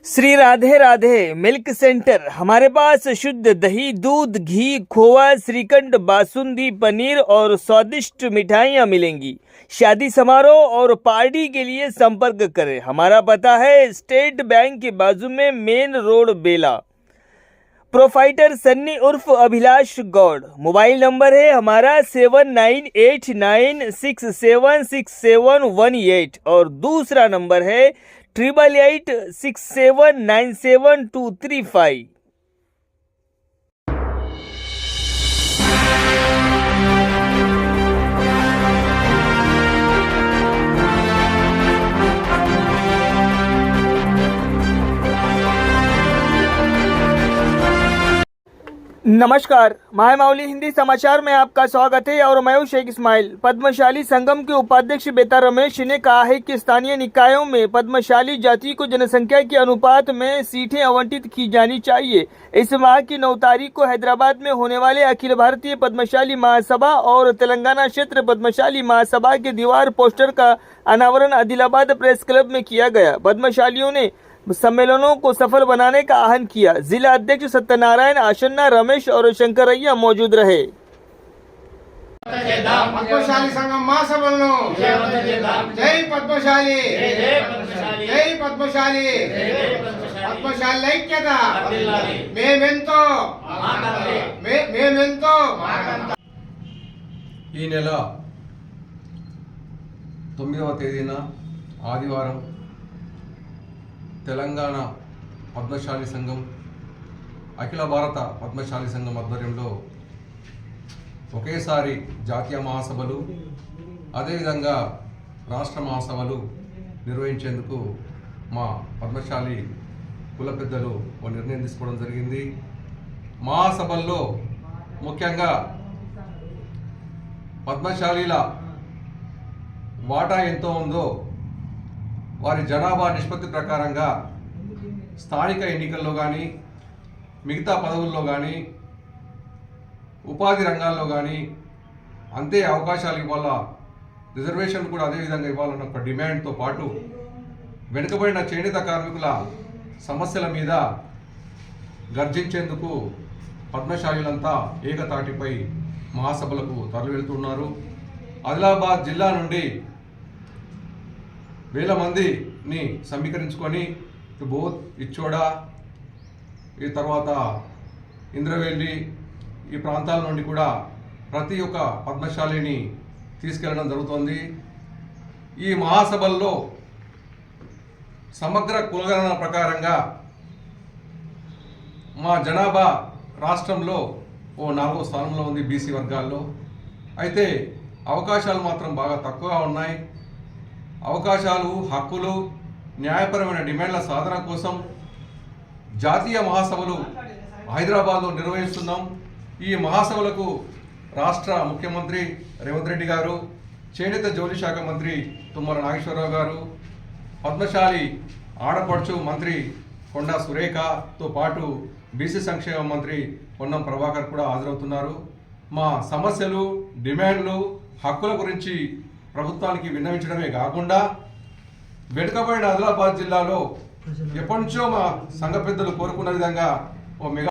Shri Radhe Radhe milk centre. हमारे पास शुद्ध दही, दूध, घी, खोआ, श्रीखंड, बासुंदी, पनीर और स्वादिष्ट मिठाइयाँ मिलेंगी। शादी समारोह और पार्टी के लिए संपर्क करें। हमारा पता है स्टेट बैंक के बाजू में, मेन रोड, बेला। प्रोफाइटर सन्नी उर्फ अभिलाष गौड़। मोबाइल नंबर है हमारा 7989676718 और दूसरा नंबर है 8886797235। नमस्कार, माय माउली हिंदी समाचार में आपका स्वागत है और मैं हूं शेख इस्माइल। पद्मशाली संगम के उपाध्यक्ष बेता रमेश ने कहा है कि स्थानीय निकायों में पद्मशाली जाति को जनसंख्या के अनुपात में सीटें आवंटित की जानी चाहिए। इस माह की 9 तारीख को हैदराबाद में होने वाले अखिल भारतीय पद्मशाली महासभा और तेलंगाना क्षेत्र पद्मशाली महासभा के दीवार पोस्टर का अनावरण आदिलाबाद प्रेस क्लब में किया गया। पद्मशालियों ने सम्मेलनों को सफल बनाने का आह्वान किया। जिला अध्यक्ष सत्यनारायण, आशन्ना, रमेश और शंकरैया मौजूद रहे। पद्मशाली संगम महासभలను जय पद्मशाली, जय पद्मशाली, पद्मशाली ऐक्यత మేమెంతో ఈ నెల 9వ తేదీన ఆదివారం తెలంగాణ పద్మశాలి సంఘం, అఖిల భారత పద్మశాలి సంఘం ఆధ్వర్యంలో ఒకేసారి జాతీయ మహాసభలు, అదేవిధంగా రాష్ట్ర మహాసభలు నిర్వహించేందుకు మా పద్మశాలి కుల పెద్దలు ఒక నిర్ణయం తీసుకోవడం జరిగింది. మహాసభల్లో ముఖ్యంగా పద్మశాలీల వాటా ఎంతో ఉందో వారి జనాభా నిష్పత్తి ప్రకారంగా స్థానిక ఎన్నికల్లో కానీ, మిగతా పదవుల్లో కానీ, ఉపాధి రంగాల్లో కానీ అంతే అవకాశాలు ఇవ్వాలా, రిజర్వేషన్ కూడా అదేవిధంగా ఇవ్వాలన్న ఒక డిమాండ్తో పాటు వెనుకబడిన చేనేత కార్మికుల సమస్యల మీద గర్జించేందుకు పద్మశాలీలంతా ఏకతాటిపై మహాసభలకు తరలి వెళ్తున్నారు. ఆదిలాబాద్ జిల్లా నుండి వేల మందిని సమీకరించుకొని బోత్, ఇచ్చోడా, ఈ తర్వాత ఇంద్రవెల్లి, ఈ ప్రాంతాల నుండి కూడా ప్రతి ఒక్క పద్మశాలిని తీసుకెళ్లడం జరుగుతోంది. ఈ మహాసభల్లో సమగ్ర కులగణన ప్రకారంగా మా జనాభా రాష్ట్రంలో 4వ స్థానంలో ఉంది బీసీ వర్గాల్లో. అయితే అవకాశాలు మాత్రం బాగా తక్కువగా ఉన్నాయి. అవకాశాలు, హక్కులు, న్యాయపరమైన డిమాండ్ల సాధన కోసం జాతీయ మహాసభలు హైదరాబాద్లో నిర్వహిస్తున్నాం. ఈ మహాసభలకు రాష్ట్ర ముఖ్యమంత్రి రేవంత్ రెడ్డి గారు, చేనేత జౌళి శాఖ మంత్రి తుమ్మల నాగేశ్వరరావు గారు, పద్మశాలి ఆడపడుచు మంత్రి కొండా సురేఖతో పాటు బీసీ సంక్షేమ మంత్రి పొన్నం ప్రభాకర్ కూడా హాజరవుతున్నారు. మా సమస్యలు, డిమాండ్లు, హక్కుల గురించి ప్రభుత్వానికి విన్నవించడమే కాకుండా వెనుకబడిన ఆదిలాబాద్ జిల్లాలో ఎప్పటి నుంచో మా సంఘ పెద్దలు కోరుకున్న విధంగా ఓ మెగా